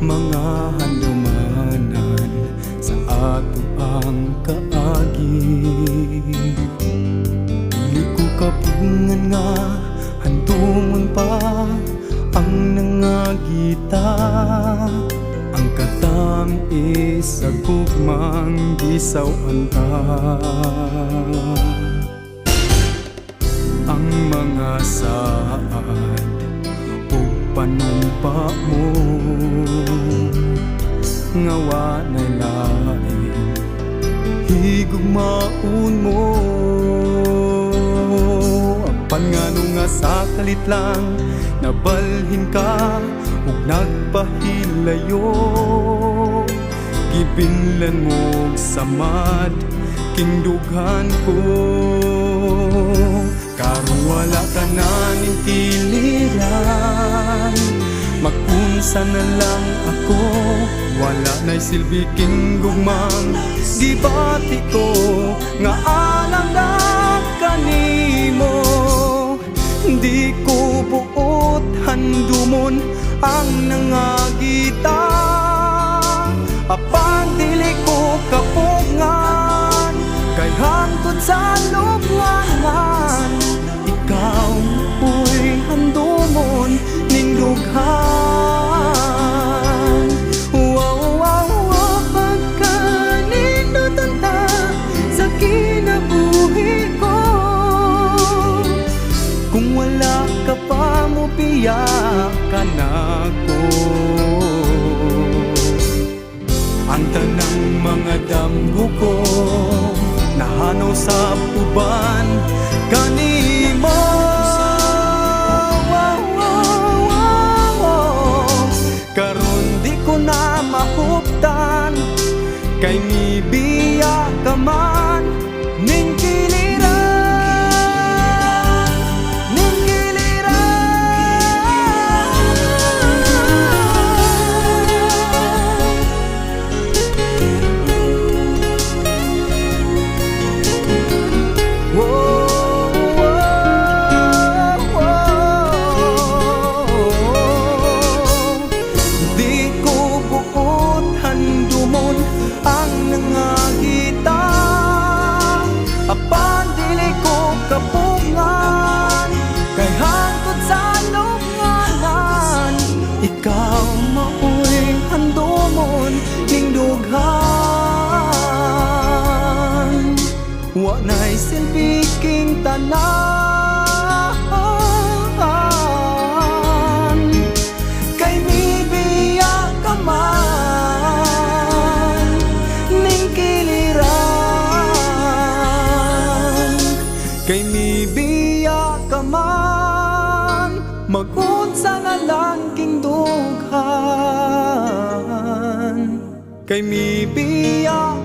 mga handumanan sa ato ang kaagi. Dili ko kabungan nga handumon pa ang nangagita, ang katamis sa gugmang gisawan ta. Ang mga saad ug panumpa mo nga wanay lain higugmaon mo. Apan ngano nga sa kalit lang nabalhin ka ug nagpahilayo, gibinlan mo samad king dughan ko. Karon wala ka na ning tiliran, mag-unsa na lang ako, wala na'y silbi king gugmang gibati ko nga alang na kanimo. Di ko buot handumon ang nangagita, apan dili ko kapungan kay hangtod sa lubnganan. Ikaw uy handumon ning dughan. Wow, wow, wow, pagkanindutan ta sa kinabuhi ko. Kung wala ka pa mo piyak ka na ko. Ang tanang mga damgo ko nahanaw sa uban kanimo. Karon di ko na mahuptan kay nibiya ka man ning kiliran, ning ikaw maoy handumon ning dughan. Wa na'y silbi king tanan kay nibiya ka man ning kiliran, kay nibiya ka man mag-unsa na lang king dughan, kay mibiya